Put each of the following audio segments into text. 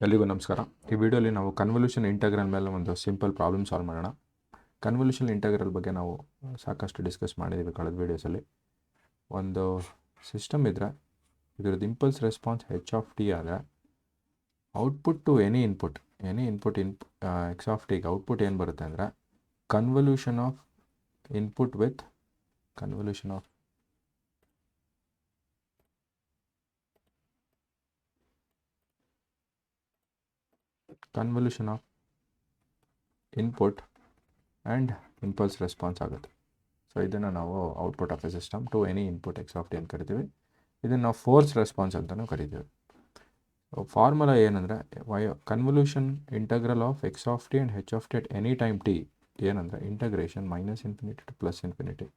ಎಲ್ರಿಗೂ ನಮಸ್ಕಾರ. ಈ ವಿಡಿಯೋಲಿ ನಾವು ಕನ್ವಲ್ಯೂಷನ್ ಇಂಟಗ್ರಲ್ ಮೇಲೆ ಒಂದು ಸಿಂಪಲ್ ಪ್ರಾಬ್ಲಮ್ ಸಾಲ್ವ್ ಮಾಡೋಣ. ಕನ್ವಲ್ಯೂಷನ್ ಇಂಟಗ್ರಲ್ ಬಗ್ಗೆ ನಾವು ಸಾಕಷ್ಟು ಡಿಸ್ಕಸ್ ಮಾಡಿದ್ದೀವಿ ಕಳೆದ ವೀಡಿಯೋಸಲ್ಲಿ. ಒಂದು ಸಿಸ್ಟಮ್ ಇದ್ದರೆ ಇದರದ್ದು impulse response h of t ಆದರೆ output to any input x of ಟಿಗೆ ಔಟ್ಪುಟ್ ಏನು ಬರುತ್ತೆ ಅಂದರೆ convolution of input with convolution of input and impulse response ಆಗುತ್ತೆ. ಸೊ ಇದನ್ನು ನಾವು output of a system to any input x of t ಅಂತ ಕರಿತೀವಿ. ಇದನ್ನು ನಾವು ಫೋರ್ಸ್ ರೆಸ್ಪಾನ್ಸ್ ಅಂತಲೂ ಕರಿತೀವಿ. ಫಾರ್ಮುಲಾ ಏನಂದರೆ convolution integral of x of t and h of t at any time t ಏನಂದರೆ integration -∞ to +∞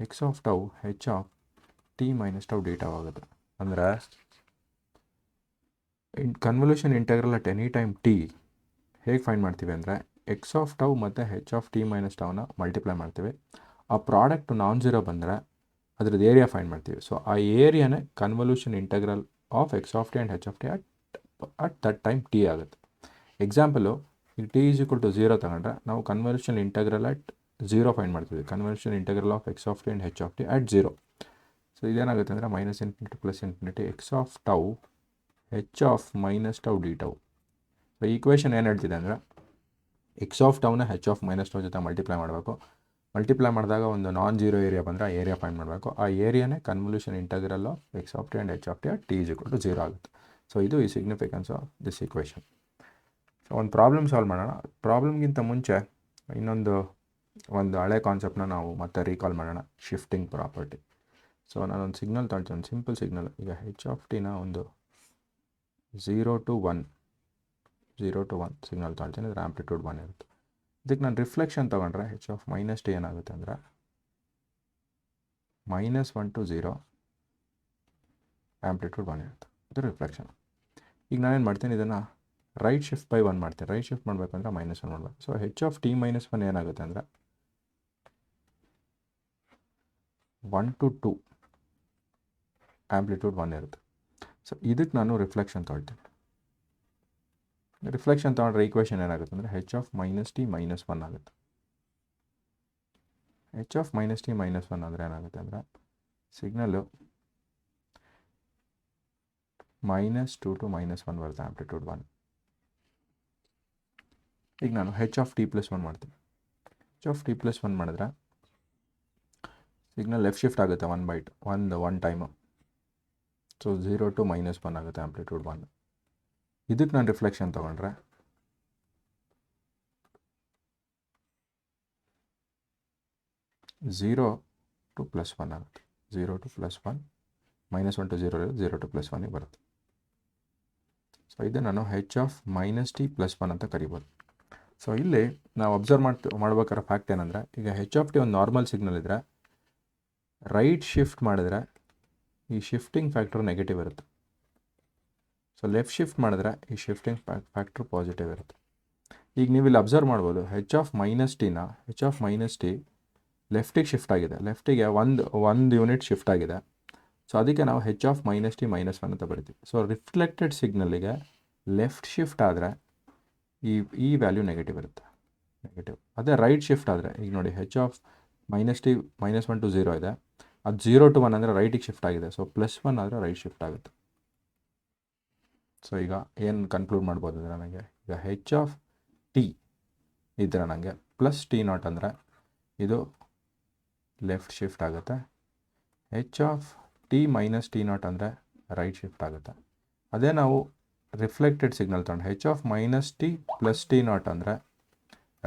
x of tau h of t minus tau d tau ಆಗುತ್ತೆ. ಅಂದರೆ convolution integral at any time t ಹೇಗೆ find ಮಾಡ್ತೀವಿ ಅಂದರೆ x of tau ಮತ್ತು h of t minus ಟೌನ multiply ಮಾಡ್ತೀವಿ. ಆ ಪ್ರಾಡಕ್ಟ್ ನಾನ್ ಝೀರೋ ಬಂದರೆ ಅದ್ರದ್ದು ಏರಿಯಾ ಫೈಂಡ್ ಮಾಡ್ತೀವಿ. ಸೊ ಆ ಏರಿಯಾನೇ convolution integral of x of t and h of t at that time t ಆಗುತ್ತೆ. ಎಕ್ಸಾಂಪಲು ಈಗ ಟಿ ಈಸ್ ಈಕ್ವಲ್ ಟು 0 ತಗೊಂಡ್ರೆ ನಾವು ಕನ್ವಲ್ಯೂಷನ್ ಇಂಟಗ್ರಲ್ ಅಟ್ 0 ಫೈಂಡ್ ಮಾಡ್ತೀವಿ. Convolution integral of x of t and h of t at 0. So ಇದೇನಾಗುತ್ತೆ ಅಂದರೆ -∞ to +∞ x of tau h of minus tau d tau. So equation ಏನು ಹೇಳ್ತಿದೆ ಅಂದರೆ x of ಟೌನ H of minus tau ಜೊತೆ multiply ಮಾಡಬೇಕು. Multiply ಮಾಡಿದಾಗ ಒಂದು non zero area ಬಂದರೆ ಆ ಏರಿಯಾ ಫೈಂಡ್ ಮಾಡಬೇಕು. ಆ ಏರಿಯಾನೇ convolution integral of x of t and h of t at t is equal to 0 ಆಗುತ್ತೆ. ಸೊ ಇದು ಈ significance of this equation. So ಒಂದು ಪ್ರಾಬ್ಲಮ್ ಸಾಲ್ವ್ ಮಾಡೋಣ. ಪ್ರಾಬ್ಲಮ್ಗಿಂತ ಮುಂಚೆ ಒಂದು ಹಳೆ ಕಾನ್ಸೆಪ್ಟನ್ನ ನಾವು ಮತ್ತೆ ರೀಕಾಲ್ ಮಾಡೋಣ, ಶಿಫ್ಟಿಂಗ್ ಪ್ರಾಪರ್ಟಿ. ಸೊ ನಾನೊಂದು ಸಿಗ್ನಲ್ ತೊಗೊಳ್ತೀನಿ, ಒಂದು ಸಿಂಪಲ್ ಸಿಗ್ನಲ್. ಈಗ ಹೆಚ್ ಆಫ್ ಟಿನ ಒಂದು 0 to 1 ಸಿಗ್ನಲ್ ತೊಗೊಳ್ತೀನಿ. ಅದರ ಆ್ಯಂಪ್ಲಿಟ್ಯೂಡ್ 1 ಇರುತ್ತೆ. ಇದಕ್ಕೆ ನಾನು ರಿಫ್ಲೆಕ್ಷನ್ ತೊಗೊಂಡ್ರೆ ಹೆಚ್ ಆಫ್ ಮೈನಸ್ ಟಿ ಏನಾಗುತ್ತೆ ಅಂದರೆ -1 to 0 ಆ್ಯಂಪ್ಲಿಟ್ಯೂಡ್ 1 ಇರುತ್ತೆ. ಇದು ರಿಫ್ಲೆಕ್ಷನ್. ಈಗ ನಾನೇನು ಮಾಡ್ತೀನಿ, ಇದನ್ನು ರೈಟ್ ಶಿಫ್ಟ್ ಬೈ 1 ಮಾಡ್ತೀನಿ. ರೈಟ್ ಶಿಫ್ಟ್ ಮಾಡಬೇಕಂದ್ರೆ -1 ಮಾಡಬೇಕು. ಸೊ ಹೆಚ್ ಆಫ್ ಟಿ -1 ಏನಾಗುತ್ತೆ ಅಂದರೆ 1 to 2 ಆ್ಯಂಪ್ಲಿಟ್ಯೂಡ್ 1 ಇರುತ್ತೆ. ಸೊ ಇದಕ್ಕೆ ನಾನು ರಿಫ್ಲೆಕ್ಷನ್ ತೊಗೊಳ್ತೀನಿ. ರಿಫ್ಲೆಕ್ಷನ್ ತೊಗೊಂಡ್ರೆ ಈಕ್ವೇಷನ್ ಏನಾಗುತ್ತೆ ಅಂದರೆ ಹೆಚ್ ಆಫ್ -t -1 ಆಗುತ್ತೆ. ಹೆಚ್ ಆಫ್ -t -1 ಅಂದರೆ ಏನಾಗುತ್ತೆ ಅಂದರೆ ಸಿಗ್ನಲ್ಲು -2 to -1 ಬರುತ್ತೆ, ಆ್ಯಂಪ್ಲಿಟ್ಯೂಡ್ 1. ಈಗ ನಾನು ಹೆಚ್ ಆಫ್ ಟಿ +1 ಮಾಡ್ತೀನಿ. ಹೆಚ್ ಆಫ್ ಟಿ +1 ಮಾಡಿದ್ರೆ ಸಿಗ್ನಲ್ ಲೆಫ್ಟ್ ಶಿಫ್ಟ್ ಆಗುತ್ತೆ 1 ಬೈಟ್ ಒಂದು ಟೈಮು. ಸೊ 0 to -1 ಆಗುತ್ತೆ, ಆ್ಯಂಪ್ಲಿಟ್ಯೂಡ್ 1. ಇದಕ್ಕೆ ನಾನು ರಿಫ್ಲೆಕ್ಷನ್ ತೊಗೊಂಡ್ರೆ 0 to +1 ಆಗುತ್ತೆ. 0 to +1 -1 to 0 0 to +1 ಬರುತ್ತೆ. ಸೊ ಇದು ನಾನು ಹೆಚ್ ಆಫ್ -t +1 ಅಂತ ಕರಿಬೋದು. ಸೊ ಇಲ್ಲಿ ನಾವು ಅಬ್ಸರ್ವ್ ಮಾಡ್ಬೇಕಾದ್ರೆ ಫ್ಯಾಕ್ಟ್ ಏನಂದರೆ, ಈಗ ಹೆಚ್ ಆಫ್ ಟಿ ಒಂದು ನಾರ್ಮಲ್ ಸಿಗ್ನಲ್ ಇದ್ದರೆ ರೈಟ್ ಶಿಫ್ಟ್ ಮಾಡಿದ್ರೆ ಈ ಶಿಫ್ಟಿಂಗ್ ಫ್ಯಾಕ್ಟ್ರು ನೆಗೆಟಿವ್ ಇರುತ್ತೆ. ಸೊ ಲೆಫ್ಟ್ ಶಿಫ್ಟ್ ಮಾಡಿದ್ರೆ ಈ ಶಿಫ್ಟಿಂಗ್ ಫ್ಯಾಕ್ಟ್ರು ಪಾಸಿಟಿವ್ ಇರುತ್ತೆ. ಈಗ ನೀವು ಇಲ್ಲಿ ಅಬ್ಸರ್ವ್ ಮಾಡ್ಬೋದು, ಹೆಚ್ ಆಫ್ ಟಿ ಲೆಫ್ಟಿಗೆ ಶಿಫ್ಟ್ ಆಗಿದೆ. ಲೆಫ್ಟಿಗೆ ಒಂದು ಯೂನಿಟ್ ಶಿಫ್ಟ್ ಆಗಿದೆ. ಸೊ ಅದಕ್ಕೆ ನಾವು ಹೆಚ್ ಆಫ್ -t -1 ಅಂತ ಬರಿತೀವಿ. ಸೊ ರಿಫ್ಲೆಕ್ಟೆಡ್ ಸಿಗ್ನಲ್ಲಿಗೆ ಲೆಫ್ಟ್ ಶಿಫ್ಟ್ ಆದರೆ ಈ ವ್ಯಾಲ್ಯೂ ನೆಗೆಟಿವ್ ಇರುತ್ತೆ, ನೆಗೆಟಿವ್. ಅದೇ ರೈಟ್ ಶಿಫ್ಟ್ ಆದರೆ ಈಗ ನೋಡಿ, ಹೆಚ್ ಆಫ್ -t -1 to 0 ಇದೆ. ಅದು 0 to 1 ಅಂದರೆ ರೈಟಿಗೆ ಶಿಫ್ಟ್ ಆಗಿದೆ. ಸೊ +1 ಆದರೆ ರೈಟ್ ಶಿಫ್ಟ್ ಆಗುತ್ತೆ. ಸೊ ಈಗ ಏನು ಕನ್ಕ್ಲೂಡ್ ಮಾಡ್ಬೋದು ಅಂದರೆ, ನನಗೆ ಈಗ ಹೆಚ್ ಆಫ್ ಟಿ ಇದ್ದರೆ ನನಗೆ +t0 ಅಂದರೆ ಇದು ಲೆಫ್ಟ್ ಶಿಫ್ಟ್ ಆಗುತ್ತೆ. ಹೆಚ್ ಆಫ್ ಟಿ -t0 ಅಂದರೆ ರೈಟ್ ಶಿಫ್ಟ್ ಆಗುತ್ತೆ. ಅದೇ ನಾವು ರಿಫ್ಲೆಕ್ಟೆಡ್ ಸಿಗ್ನಲ್ ತೊಗೊಂಡು ಹೆಚ್ ಆಫ್ -t +t0 ಅಂದರೆ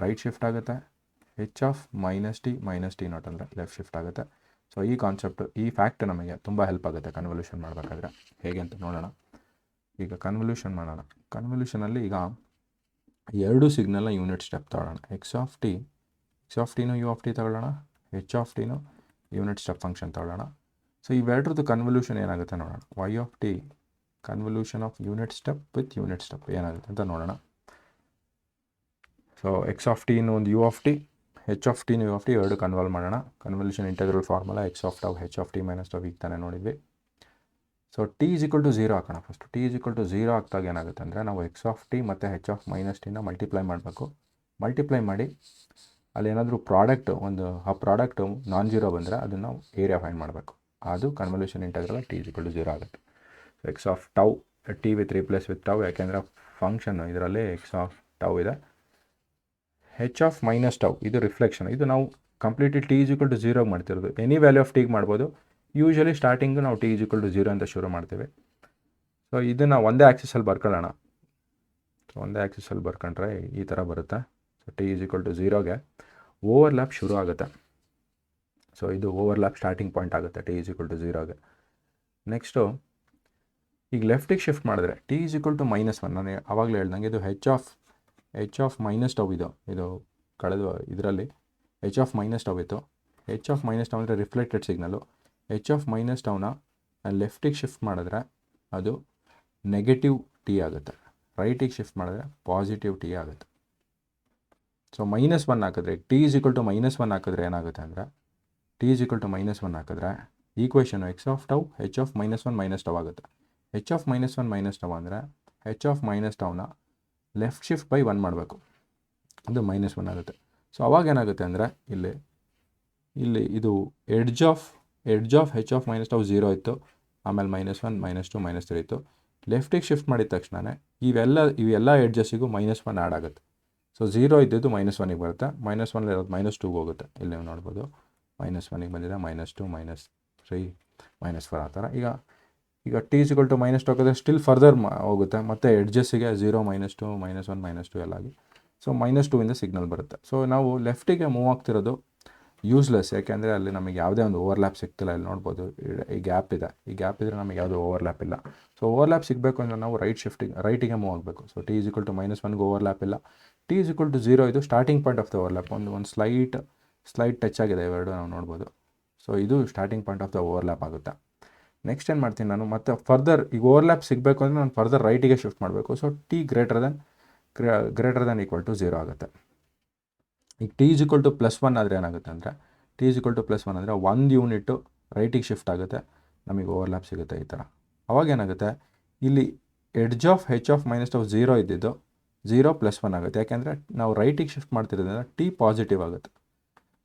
ರೈಟ್ ಶಿಫ್ಟ್ ಆಗುತ್ತೆ. ಹೆಚ್ ಆಫ್ -t -t0 ಅಂದರೆ ಲೆಫ್ಟ್ ಶಿಫ್ಟ್ ಆಗುತ್ತೆ. ಸೊ ಈ ಕಾನ್ಸೆಪ್ಟು, ಈ ಫ್ಯಾಕ್ಟ್ ನಮಗೆ ತುಂಬ ಹೆಲ್ಪ್ ಆಗುತ್ತೆ ಕನ್ವಲ್ಯೂಷನ್ ಮಾಡಬೇಕಾದ್ರೆ. ಹೇಗೆ ಅಂತ ನೋಡೋಣ. ಈಗ ಕನ್ವಲ್ಯೂಷನ್ ಮಾಡೋಣ. ಕನ್ವಲ್ಯೂಷನಲ್ಲಿ ಈಗ ಎರಡು ಸಿಗ್ನಲ್ನ ಯೂನಿಟ್ ಸ್ಟೆಪ್ ತಗೊಳ್ಳೋಣ. ಎಕ್ಸ್ ಆಫ್ ಟಿನೂ ಯು ಆಫ್ ಟಿ ತಗೊಳ್ಳೋಣ, ಹೆಚ್ ಆಫ್ ಟಿನೂ ಯೂನಿಟ್ ಸ್ಟೆಪ್ ಫಂಕ್ಷನ್ ತಗೊಳ್ಳೋಣ. ಸೊ ಇವೆರಡ್ರದ್ದು ಕನ್ವಲ್ಯೂಷನ್ ಏನಾಗುತ್ತೆ ನೋಡೋಣ. Y of t convolution of unit step with unit step ಏನಾಗುತ್ತೆ ಅಂತ ನೋಡೋಣ. ಸೊ ಎಕ್ಸ್ ಆಫ್ ಟಿನೂ ಒಂದು u of t, h of ಟಿನೂ ಯು ಆಫ್ ಟಿ ಎರಡು ಕನ್ವಲ್ವ್ ಮಾಡೋಣ. Convolution integral formula x of tau h of t -τ ಈಗ ತಾನೇ ನೋಡಿದ್ವಿ. So t is equal to zero ಹಾಕೋಣ. First t is equal to zero ಆಗ್ತಾಗ ಏನಾಗುತ್ತೆ ಅಂದರೆ ನಾವು ಎಕ್ಸ್ ಆಫ್ ಟಿ ಮತ್ತು ಹೆಚ್ ಆಫ್ ಮೈನಸ್ ಟಿನ ಮಲ್ಟಿಪ್ಲೈ ಮಾಡಬೇಕು. ಮಲ್ಟಿಪ್ಲೈ ಮಾಡಿ ಅಲ್ಲಿ ಏನಾದರೂ ಆ ಪ್ರಾಡಕ್ಟು ನಾನ್ ಜೀರೋ ಬಂದರೆ ಅದನ್ನು ಏರಿಯಾ ಫೈಂಡ್ ಮಾಡಬೇಕು. ಅದು convolution integral t is equal to zero ಆಗುತ್ತೆ. So x of tau t with replace with tau, ಯಾಕೆಂದರೆ ಫಂಕ್ಷನ್ನು ಇದರಲ್ಲಿ ಎಕ್ಸ್ ಆಫ್ ಟೌ ಇದೆ. ಹೆಚ್ ಆಫ್ ಮೈನಸ್ ಟೌ ಇದು ರಿಫ್ಲೆಕ್ಷನ್. ಇದು ನಾವು completely t is equal to ಝೀರೋಗೆ ಮಾಡ್ತಿರೋದು. ಎನಿ ವ್ಯಾಲ್ಯೂ ಆಫ್ ಟಿಗೆ ಮಾಡ್ಬೋದು. ಯೂಶ್ವಲಿ ಸ್ಟಾರ್ಟಿಂಗು ನಾವು t is equal to zero ಅಂತ ಶುರು ಮಾಡ್ತೀವಿ. ಸೊ ಇದನ್ನು ಒಂದೇ ಆ್ಯಕ್ಸಿಸಲ್ಲಿ ಬರ್ಕೊಳ್ಳೋಣ. ಸೊ ಒಂದೇ ಆ್ಯಕ್ಸಿಸಲ್ಲಿ ಬರ್ಕೊಂಡ್ರೆ ಈ ಥರ ಬರುತ್ತೆ. So t is equal to ಝೀರೋಗೆ ಓವರ್ಲ್ಯಾಪ್ ಶುರು ಆಗುತ್ತೆ. ಸೊ ಇದು ಓವರ್ಲ್ಯಾಪ್ ಸ್ಟಾರ್ಟಿಂಗ್ ಪಾಯಿಂಟ್ ಆಗುತ್ತೆ ಟಿ ಈಸ್ ಈಕ್ವಲ್ ಟು ಝೀರೋಗೆ. ನೆಕ್ಸ್ಟು ಈಗ ಲೆಫ್ಟಿಗೆ ಶಿಫ್ಟ್ ಮಾಡಿದ್ರೆ ಟಿ ಈಸ್ ಈಕ್ವಲ್ ಟು -1. ನಾನು ಆವಾಗಲೇ ಹೇಳ್ದಂಗೆ ಇದು ಹೆಚ್ ಆಫ್ ಮೈನಸ್ ಟೌ ಇದು ಕಳೆದ ಇದರಲ್ಲಿ ಹೆಚ್ ಆಫ್ ಮೈನಸ್ ಟೌ ಇತ್ತು. ಹೆಚ್ ಆಫ್ ಮೈನಸ್ ಟೌ ಅಂದರೆ reflected signal. H of minus ಟೌನ ಲೆಫ್ಟಿಗೆ ಶಿಫ್ಟ್ ಮಾಡಿದ್ರೆ ಅದು ನೆಗೆಟಿವ್ ಟಿ ಆಗುತ್ತೆ. ರೈಟಿಗೆ ಶಿಫ್ಟ್ ಮಾಡಿದ್ರೆ ಪಾಸಿಟಿವ್ ಟಿ ಆಗುತ್ತೆ. ಸೊ -1 ಹಾಕಿದ್ರೆ ಟಿ ಈಸ್ ಈಕ್ವಲ್ ಟು -1 ಹಾಕಿದ್ರೆ ಏನಾಗುತ್ತೆ ಅಂದರೆ ಟಿ ಈಸ್ ಈಕ್ವಲ್ ಟು -1 ಹಾಕಿದ್ರೆ equation x of tau h of -1 minus tau ಆಗುತ್ತೆ. ಹೆಚ್ ಆಫ್ -1 ಮೈನಸ್ ಟೌ ಅಂದರೆ ಹೆಚ್ ಆಫ್ ಮೈನಸ್ ಟೌನ ಲೆಫ್ಟ್ ಶಿಫ್ಟ್ ಬೈ 1 ಮಾಡಬೇಕು. ಅದು -1 ಆಗುತ್ತೆ. ಸೊ ಅವಾಗ ಏನಾಗುತ್ತೆ ಅಂದರೆ ಇಲ್ಲಿ ಇದು edge of h of minus tau 0 ಇತ್ತು. ಆಮೇಲೆ -1 -2 -3 ಇತ್ತು. ಲೆಫ್ಟಿಗೆ ಶಿಫ್ಟ್ ಮಾಡಿದ ತಕ್ಷಣ ಇವೆಲ್ಲ ಎಡ್ಜಸ್ಸಿಗೂ -1 ಆ್ಯಡ್ ಆಗುತ್ತೆ. ಸೊ 0 ಇದ್ದಿದ್ದು -1ಗೆ ಬರುತ್ತೆ. -1 ಇರೋದು -2ಗೆ ಹೋಗುತ್ತೆ. ಇಲ್ಲಿ ನೀವು ನೋಡ್ಬೋದು -1ಗೆ ಬಂದಿದೆ, -2 -3 -4 ಆ ಥರ. ಈಗ ಟಿ ಈಸ್ ಈಕ್ವಲ್ ಟು -2 ಹಾಕಿದ್ರೆ ಸ್ಟಿಲ್ ಫರ್ದರ್ ಹೋಗುತ್ತೆ. ಮತ್ತು ಎಡ್ಜಸ್ಸಿಗೆ 0 -2 -1 -2 ಎಲ್ಲ ಆಗಿ ಸೊ -2ಇಂದ ಸಿಗ್ನಲ್ ಬರುತ್ತೆ. ಸೊ ನಾವು ಲೆಫ್ಟಿಗೆ ಮೂವ್ ಆಗ್ತಿರೋದು ಯೂಸ್ಲೆಸ್, ಯಾಕೆಂದರೆ ಅಲ್ಲಿ ನಮಗೆ ಯಾವುದೇ ಒಂದು ಓವರ್ಲ್ಯಾಪ್ ಸಿಗ್ತಿಲ್ಲ. ಇಲ್ಲಿ ನೋಡ್ಬೋದು ಈ ಗ್ಯಾಪ್ ಇದ್ದರೆ ನಮಗೆ ಯಾವುದೋ ಓವರ್ಲ್ಯಾಪ್ ಇಲ್ಲ. ಸೊ ಓವರ್ಲ್ಯಾಪ್ ಸಿಗಬೇಕು ಅಂದರೆ ನಾವು ರೈಟಿಗೆ ಮೂವ್ ಆಗಬೇಕು. So t is equal to -1ಗೆ ಓವರ್ಲ್ಯಾಪ್ ಇಲ್ಲ. ಟಿ ಈಸ್ ಈಕ್ವಲ್ ಟು 0 ಇದು starting point of the overlap. ಒಂದು ಸ್ಲೈಟ್ ಟಚ್ ಆಗಿದೆ ಇವೆರಡು ನಾವು ನೋಡ್ಬೋದು. ಸೊ ಇದು starting point of the overlap ಆಗುತ್ತೆ. ನೆಕ್ಸ್ಟ್ ಏನು ಮಾಡ್ತೀನಿ ನಾನು ಮತ್ತೆ ಫರ್ದರ್ ಈಗ ಓವರ್ಲ್ಯಾಪ್ ಸಿಗಬೇಕು ಅಂದರೆ ನಾನು ಫರ್ದರ್ ರೈಟಿಗೆ ಶಿಫ್ಟ್ ಮಾಡಬೇಕು. So t greater than equal to 0 ಆಗುತ್ತೆ. ಈಗ ಟಿ ಈಸ್ ಈಕ್ವಲ್ ಟು +1 ಆದರೆ ಏನಾಗುತ್ತೆ ಅಂದರೆ ಟಿ ಈಸ್ ಈಕ್ವಲ್ ಟು +1 ಅಂದರೆ 1 ಯೂನಿಟ್ಟು ರೈಟಿಗೆ ಶಿಫ್ಟ್ ಆಗುತ್ತೆ, ನಮಗೆ ಓವರ್ಲ್ಯಾಪ್ ಸಿಗುತ್ತೆ ಈ ಥರ. ಅವಾಗ ಏನಾಗುತ್ತೆ ಇಲ್ಲಿ edge of h of minus tau 0 ಇದ್ದಿದ್ದು 0 +1 ಆಗುತ್ತೆ. ಯಾಕೆಂದರೆ ನಾವು ರೈಟಿಗೆ ಶಿಫ್ಟ್ ಮಾಡ್ತಿರೋದ್ರಿಂದ ಟಿ ಪಾಸಿಟಿವ್ ಆಗುತ್ತೆ.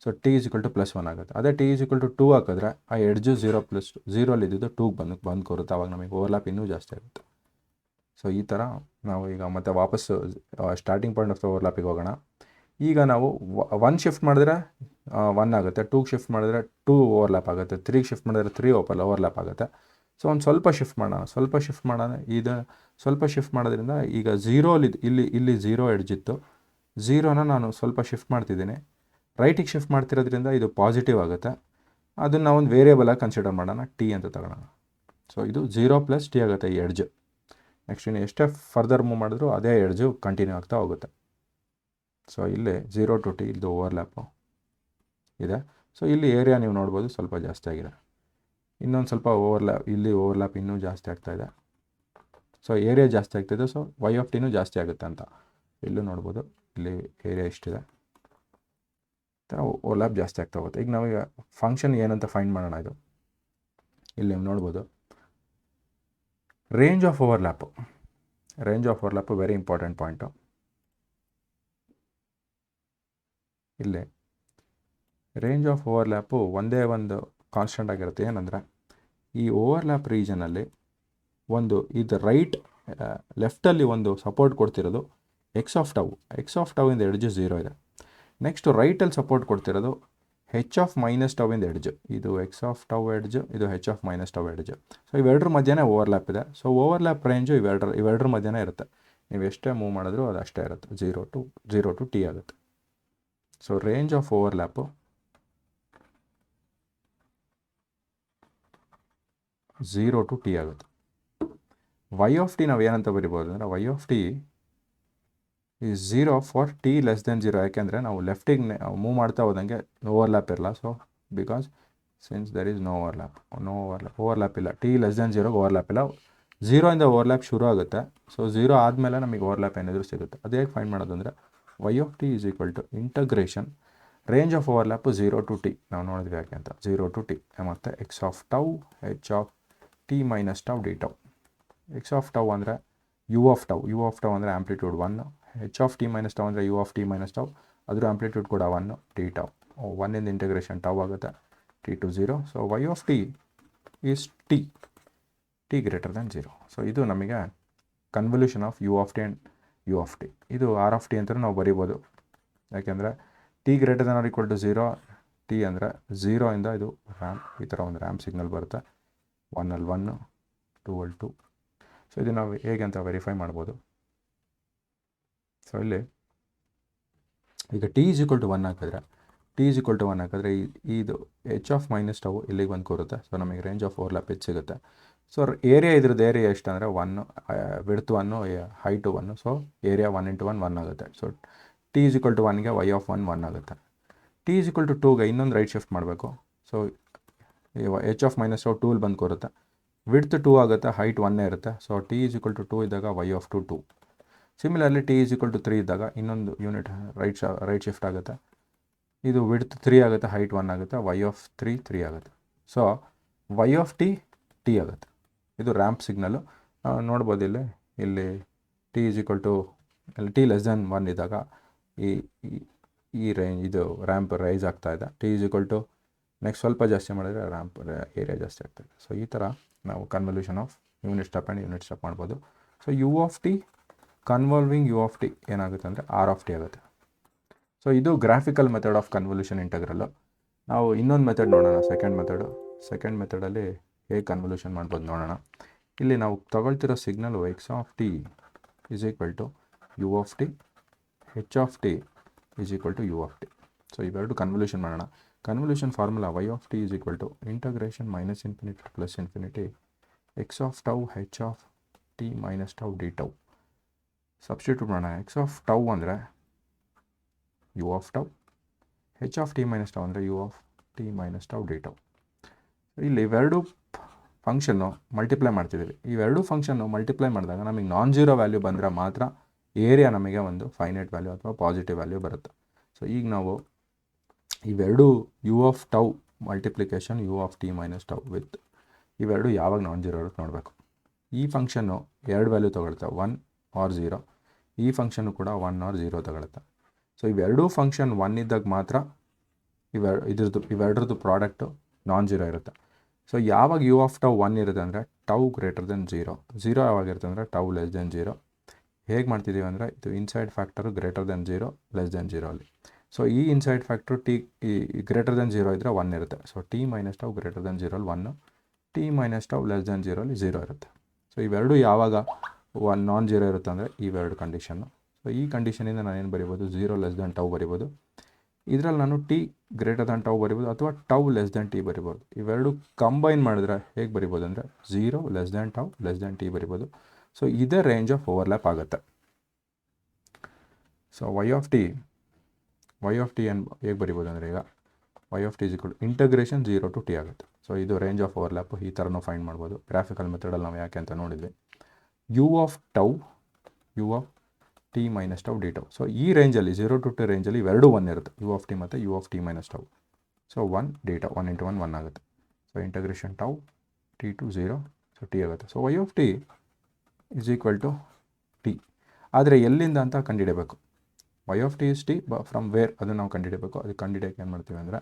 So t is equal to +1 ಆಗುತ್ತೆ. ಅದೇ ಟಿ ಈಸ್ ಈಕ್ವಲ್ ಟು 2 ಹಾಕಿದ್ರೆ ಆ ಎಡ್ಜು 0 ಇದ್ದಿದ್ದು 2ಗೆ ಬಂದು ಕೂರುತ್ತೆ. ಆವಾಗ ನಮಗೆ ಓವರ್ಲ್ಯಾಪ್ ಇನ್ನೂ ಜಾಸ್ತಿ ಆಗುತ್ತೆ. ಸೊ ಈ ಥರ ನಾವು ಈಗ ಮತ್ತೆ ವಾಪಸ್ಸು ಸ್ಟಾರ್ಟಿಂಗ್ ಪಾಯಿಂಟ್ ಆಫ್ ದ ಓವರ್ಲ್ಯಾಪಿಗೆ ಹೋಗೋಣ. ಈಗ ನಾವು 1 ಶಿಫ್ಟ್ ಮಾಡಿದ್ರೆ 1 ಆಗುತ್ತೆ, 2ಗೆ ಶಿಫ್ಟ್ ಮಾಡಿದ್ರೆ 2 ಓವರ್ಲ್ಯಾಪ್ ಆಗುತ್ತೆ, 3ಗೆ ಶಿಫ್ಟ್ ಮಾಡಿದ್ರೆ 3 ಓವರ್ಲ್ಯಾಪ್ ಆಗುತ್ತೆ. ಸೊ ಒಂದು ಸ್ವಲ್ಪ ಶಿಫ್ಟ್ ಮಾಡೋಣ. ಸ್ವಲ್ಪ ಶಿಫ್ಟ್ ಮಾಡೋದ್ರಿಂದ ಈಗ 0 ಇಲ್ಲಿ 0 ಎಡ್ಜ್ ಇತ್ತು, 0ನ ನಾನು ಸ್ವಲ್ಪ ಶಿಫ್ಟ್ ಮಾಡ್ತಿದ್ದೀನಿ. ರೈಟಿಗೆ ಶಿಫ್ಟ್ ಮಾಡ್ತಿರೋದ್ರಿಂದ ಇದು ಪಾಸಿಟಿವ್ ಆಗುತ್ತೆ. ಅದನ್ನು ನಾವು ಒಂದು ವೇರಿಯೇಬಲಾಗಿ ಕನ್ಸಿಡರ್ ಮಾಡೋಣ, ಟಿ ಅಂತ ತಗೊಳ್ಳೋಣ. ಸೊ ಇದು 0 + ಟಿ ಆಗುತ್ತೆ ಈ ಎಡ್ಜ್. ನೆಕ್ಸ್ಟ್ ಇನ್ನು ಎಷ್ಟೇ ಫರ್ದರ್ ಮೂವ್ ಮಾಡಿದ್ರು ಅದೇ ಎಡ್ಜು ಕಂಟಿನ್ಯೂ ಆಗ್ತಾ ಹೋಗುತ್ತೆ. ಸೊ ಇಲ್ಲಿ 0 to t ಇದು ಓವರ್ಲ್ಯಾಪು ಇದೆ. ಸೊ ಇಲ್ಲಿ ಏರಿಯಾ ನೀವು ನೋಡ್ಬೋದು ಸ್ವಲ್ಪ ಜಾಸ್ತಿ ಆಗಿದೆ. ಇನ್ನೊಂದು ಸ್ವಲ್ಪ ಓವರ್ಲ್ಯಾಪ್ ಇನ್ನೂ ಜಾಸ್ತಿ ಆಗ್ತಾಯಿದೆ. ಸೊ ಏರಿಯಾ ಜಾಸ್ತಿ ಆಗ್ತಾಯಿದೆ. ಸೊ y ಆಫ್ ಟಿನೂ ಜಾಸ್ತಿ ಆಗುತ್ತೆ ಅಂತ ಇಲ್ಲೂ ನೋಡ್ಬೋದು. ಇಲ್ಲಿ ಏರಿಯಾ ಇಷ್ಟಿದೆ, ಥರ ಓವರ್ಲ್ಯಾಪ್ ಜಾಸ್ತಿ ಆಗ್ತಾ ಹೋಗುತ್ತೆ. ಈಗ ನಾವೀಗ ಫಂಕ್ಷನ್ ಏನಂತ ಫೈಂಡ್ ಮಾಡೋಣ. ಇಲ್ಲಿ ನೀವು ನೋಡ್ಬೋದು range of overlap very important point. ಇಲ್ಲಿ ರೇಂಜ್ ಆಫ್ ಓವರ್ಲ್ಯಾಪು ಒಂದೇ ಒಂದು ಕಾನ್ಸ್ಟೆಂಟ್ ಆಗಿರುತ್ತೆ. ಏನಂದರೆ ಈ ಓವರ್ಲ್ಯಾಪ್ ರೀಜನಲ್ಲಿ ಇದು ಲೆಫ್ಟಲ್ಲಿ ಒಂದು ಸಪೋರ್ಟ್ ಕೊಡ್ತಿರೋದು ಎಕ್ಸ್ ಆಫ್ ಟೌ ಇಂದ ಎಡ್ಜು 0 ಇದೆ. ನೆಕ್ಸ್ಟು ರೈಟಲ್ಲಿ ಸಪೋರ್ಟ್ ಕೊಡ್ತಿರೋದು ಹೆಚ್ ಆಫ್ ಮೈನಸ್ ಟೌ ಇಂದ ಎಡ್ಜು. ಇದು ಎಕ್ಸ್ ಆಫ್ ಟೌ ಎಡ್ಜು, ಇದು h of minus tau edge. So ಇವೆರಡರ ಮಧ್ಯೆನೇ ಓವರ್ಲ್ಯಾಪ್ ಇದೆ. ಸೊ ಓವರ್ಲ್ಯಾಪ್ ರೇಂಜು ಇವೆರಡರ ಮಧ್ಯೆನೇ ಇರುತ್ತೆ. ನೀವು ಎಷ್ಟೇ ಮೂವ್ ಮಾಡಿದ್ರೂ ಅದು ಅಷ್ಟೇ ಇರುತ್ತೆ. 0 to t ಆಗುತ್ತೆ. So range of overlap 0 to t ಆಗುತ್ತೆ. y ಆಫ್ ಟಿ ನಾವು ಏನಂತ ಬರಿಬೋದು ಅಂದರೆ y of t is 0 for t <0. ಯಾಕೆಂದರೆ ನಾವು ಲೆಫ್ಟಿಗೆ ಮೂವ್ ಮಾಡ್ತಾ ಹೋದಂಗೆ ಓವರ್ಲ್ಯಾಪ್ ಇರಲ್ಲ. So because since there is no overlap ಇಲ್ಲ. t <0ಗೆ ಓವರ್ಲ್ಯಾಪ್ ಇಲ್ಲ. 0ಇಂದ ಓವರ್ಲ್ಯಾಪ್ ಶುರು ಆಗುತ್ತೆ. ಸೊ 0 ಆದಮೇಲೆ ನಮಗೆ ಓವರ್ಲ್ಯಾಪ್ ಏನಾದರೂ ಸಿಗುತ್ತೆ. ಅದು ಹೇಗೆ ಫೈಂಡ್ ಮಾಡೋದು ಅಂದರೆ y of t is equal to integration range of overlap 0 to t ನಾವು ನೋಡಿದ್ವಿ ಯಾಕೆ ಅಂತ 0 to t ಮತ್ತು x of tau h of t minus tau d tau. X of tau ಅಂದರೆ ಯು ಆಫ್ ಟೌ ಅಂದರೆ amplitude 1, h of t minus tau ಅಂದರೆ u of t minus tau, ಅದ್ರ amplitude ಕೂಡ 1, ಡಿ ಟೌ. 1 ಇಂದ integration tau ಆಗುತ್ತೆ, t to 0. So y of t is t greater than 0. So ಇದು ನಮಗೆ convolution of u of t and u of T. ಇದು r of t ಅಂತ ನಾವು ಬರಿಬೋದು, ಯಾಕೆಂದರೆ t greater than or equal to 0, t ಅಂದರೆ 0 ಇಂದ ಇದು ರ್ಯಾಂಪ್, ಈ ಥರ ಒಂದು ರ್ಯಾಂಪ್ ಸಿಗ್ನಲ್ ಬರುತ್ತೆ. 1 ಅಲ್ಲಿ 1, 2 ಅಲ್ಲಿ 2. ಸೊ ಇದು ನಾವು ಹೇಗೆ ಅಂತ ವೆರಿಫೈ ಮಾಡ್ಬೋದು. ಸೊ ಇಲ್ಲಿ ಈಗ ಟಿ ಈಸ್ ಈಕ್ವಲ್ ಟು 1 ಹಾಕಿದ್ರೆ ಇದು ಎಚ್ ಆಫ್ ಮೈನಸ್ ಟೌ ಇಲ್ಲಿಗೆ ಬಂದು ಕೂರುತ್ತೆ. ಸೊ ನಮಗೆ ರೇಂಜ್ ಆಫ್ ಓವರ್ಲ್ಯಾಪ್ ಹೆಚ್ಚು ಸಿಗುತ್ತೆ. ಸೊ ಏರಿಯಾ ಇದ್ರದ್ದು ಏರಿಯಾ ಎಷ್ಟು ಅಂದರೆ 1, ವಿಡ್ತ್ 1, ಹೈಟು 1. ಸೊ ಏರಿಯಾ 1 × 1 1 ಆಗುತ್ತೆ. So t is equal to 1ಗೆ ವೈ ಆಫ್ 1 ಆಗುತ್ತೆ. ಟಿ ಈಸ್ ಈಕ್ವಲ್ ಟು 2ಗೆ ಇನ್ನೊಂದು ರೈಟ್ ಶಿಫ್ಟ್ ಮಾಡಬೇಕು. So h of minus tau 2 ಬಂದು ಕೂರುತ್ತೆ, ವಿಡ್ತ್ 2 ಆಗುತ್ತೆ, ಹೈಟ್ 1 ಇರುತ್ತೆ. So t is equal to 2 ಇದ್ದಾಗ y of 2. Similarly t is equal to 3 ಇದ್ದಾಗ ಇನ್ನೊಂದು ಯೂನಿಟ್ ರೈಟ್ ಶಿಫ್ಟ್ ಆಗುತ್ತೆ, ಇದು ವಿಡ್ತ್ 3 ಆಗುತ್ತೆ, ಹೈಟ್ 1 ಆಗುತ್ತೆ, ವೈ ಆಫ್ 3 ಆಗುತ್ತೆ. ಸೊ ವೈ ಆಫ್ ಟಿ ಆಗುತ್ತೆ. ಇದು ರ್ಯಾಂಪ್ ಸಿಗ್ನಲ್ಲು ನೋಡ್ಬೋದು. ಇಲ್ಲಿ t is equal to t less than 1 ಇದ್ದಾಗ ಈ ರೇಂಜ್ ಇದು ರ್ಯಾಂಪ್ ರೈಸ್ ಆಗ್ತಾ ಇದೆ. T is equal to next ಸ್ವಲ್ಪ ಜಾಸ್ತಿ ಮಾಡಿದರೆ ರ್ಯಾಂಪ್ ಏರಿಯಾ ಜಾಸ್ತಿ ಆಗ್ತಾಯಿದೆ. ಸೊ ಈ ಥರ ನಾವು convolution of unit step and unit step ಮಾಡ್ಬೋದು. So u of t convolving u of t ಏನಾಗುತ್ತೆ ಅಂದರೆ ಆರ್ ಆಫ್ ಟಿ ಆಗುತ್ತೆ. ಸೊ ಇದು graphical method of convolution integral. ನಾವು ಇನ್ನೊಂದು ಮೆಥಡ್ ನೋಡೋಣ, ಸೆಕೆಂಡ್ ಮೆಥಡಲ್ಲಿ ಹೇಗೆ ಕನ್ವಲ್ಯೂಷನ್ ಮಾಡ್ಬೋದು ನೋಡೋಣ. ಇಲ್ಲಿ ನಾವು ತಗೊಳ್ತಿರೋ signal x of t is equal to u of t, h of t is equal to u of t. So ಇವೆರಡು ಕನ್ವಲ್ಯೂಷನ್ ಮಾಡೋಣ. Convolution formula y of t is equal to integration minus infinity to plus infinity x of tau h of t minus tau d tau. Substitute ಮಾಡೋಣ. X of tau ಅಂದರೆ u of tau, h of t minus tau ಅಂದರೆ u of t minus tau d tau. ಇಲ್ಲಿ ಇವೆರಡು function multiply ಮಾಡ್ತಿದ್ದೀವಿ. ಇವೆರಡು function multiply ಮಾಡಿದಾಗ ನಮಗೆ non zero value ಬಂದರೆ ಮಾತ್ರ ಏರಿಯಾ ನಮಗೆ ಒಂದು ಫೈನೈಟ್ ವ್ಯಾಲ್ಯೂ ಅಥವಾ ಪಾಸಿಟಿವ್ ವ್ಯಾಲ್ಯೂ ಬರುತ್ತೆ. ಸೊ ಈಗ ನಾವು ಇವೆರಡು u of tau multiplication u of t minus tau with ಇವೆರಡು ಯಾವಾಗ ನಾನ್ ಜೀರೋ ಇರುತ್ತೆ ನೋಡಬೇಕು. ಈ ಫಂಕ್ಷನ್ನು ಎರಡು ವ್ಯಾಲ್ಯೂ ತೊಗೊಳುತ್ತೆ, 1 ಆರ್ 0. ಈ ಫಂಕ್ಷನ್ನು ಕೂಡ 1 ಆರ್ 0 ತಗೊಳುತ್ತೆ. ಸೊ ಇವೆರಡೂ ಫಂಕ್ಷನ್ 1 ಇದ್ದಾಗ ಮಾತ್ರ ಇವೆರಡರದ್ದು ಪ್ರಾಡಕ್ಟು ನಾನ್ ಜೀರೋ ಇರುತ್ತೆ. ಸೊ ಯಾವಾಗ ಯು ಆಫ್ ಟೌ 1 ಇರುತ್ತೆ ಅಂದರೆ ಟೌ ಗ್ರೇಟರ್ ದೆನ್ 0 ಯಾವಾಗ ಇರುತ್ತೆ ಅಂದರೆ ಟೌ ಲೆಸ್ ದೆನ್ 0. ಹೇಗೆ ಮಾಡ್ತಿದ್ದೀವಿ ಅಂದರೆ ಇದು inside factor greater than 0 less then 0 ಅಲ್ಲಿ. ಸೊ ಈ inside factor T greater than 0 ಇದ್ದರೆ 1 ಇರುತ್ತೆ. So T minus tau greater than 0 ಅಲ್ಲಿ 1, T minus tau less then 0 ಅಲ್ಲಿ 0 ಇರುತ್ತೆ. ಸೊ ಇವೆರಡು ಯಾವಾಗ 1 ನಾನ್ ಜೀರೋ ಇರುತ್ತೆ ಅಂದರೆ ಇವೆರಡು ಕಂಡೀಷನ್ನು. ಸೊ ಈ ಕಂಡೀಷನಿಂದ ನಾನೇನು ಬರಿಬೋದು, 0 ಲೆಸ್ ದೆನ್ ಟೌ ಬರಿಬೋದು. ಇದರಲ್ಲಿ ನಾನು ಟಿ ಗ್ರೇಟರ್ ದೆನ್ ಟೌ ಬರಿಬೋದು ಅಥವಾ ಟೌ ಲೆಸ್ ದೆನ್ ಟಿ ಬರಿಬೋದು. ಇವೆರಡು ಕಂಬೈನ್ ಮಾಡಿದ್ರೆ ಹೇಗೆ ಬರಿಬೋದು ಅಂದರೆ 0 less than tau less than t ಬರಿಬೋದು. ಸೊ ಇದೇ ರೇಂಜ್ ಆಫ್ ಓವರ್ಲ್ಯಾಪ್ ಆಗುತ್ತೆ. ಸೊ ವೈ ಆಫ್ ಟಿ ಏನು ಹೇಗೆ ಬರಿಬೋದು ಅಂದರೆ ಈಗ y of t is equal to integration 0 to t ಆಗುತ್ತೆ. ಸೊ ಇದು ರೇಂಜ್ ಆಫ್ ಓವರ್ಲ್ಯಾಪ್. ಈ ಥರನೂ ಫೈಂಡ್ ಮಾಡ್ಬೋದು. ಗ್ರಾಫಿಕಲ್ ಮೆಥಡಲ್ಲಿ ನಾವು ಯಾಕೆ ಅಂತ ನೋಡಿದ್ವಿ. U of t minus tau d tau. So ಈ ರೇಂಜಲ್ಲಿ 0 to 2 ರೇಂಜಲ್ಲಿ ಇವೆರಡು 1 ಇರುತ್ತೆ, ಯು ಆಫ್ ಟಿ ಮತ್ತು u of t minus tau. So 1 d tau, 1 × 1 ಆಗುತ್ತೆ. So integration tau t to 0, so t ಆಗುತ್ತೆ. So y of t is equal to t. ಆದರೆ ಎಲ್ಲಿಂದ ಅಂತ ಕಂಡುಹಿಡಬೇಕು. Y of t is t from where ಅದನ್ನು ನಾವು ಕಂಡುಹಿಡಬೇಕು. ಅದಕ್ಕೆ ಕಂಡುಹಿಡಿಯೋಕೆ ಏನು ಮಾಡ್ತೀವಿ ಅಂದರೆ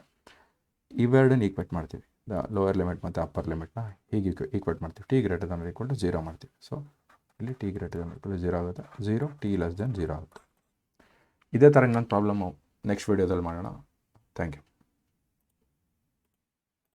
ಇವೆರಡನ್ನು ಈಕ್ವೇಟ್ ಮಾಡ್ತೀವಿ. ಲೋವರ್ ಲಿಮಿಟ್ ಮತ್ತು ಅಪ್ಪರ್ ಲಿಮಿಟ್ನ ಹೀಗೆ ಈಕ್ವೇಟ್ ಮಾಡ್ತೀವಿ. T greater than equal to 0 ಮಾಡ್ತೀವಿ. ಸೊ ಇಲ್ಲಿ t greater than equal to 0 ಆಗುತ್ತೆ, 0 ಟಿ ಲೆಸ್ ದೆನ್ 0 ಆಗುತ್ತೆ. ಇದೇ ಥರ ಇನ್ನೊಂದು ಪ್ರಾಬ್ಲಮ್ಮು ನೆಕ್ಸ್ಟ್ ವೀಡಿಯೋದಲ್ಲಿ ಮಾಡೋಣ. Thank you.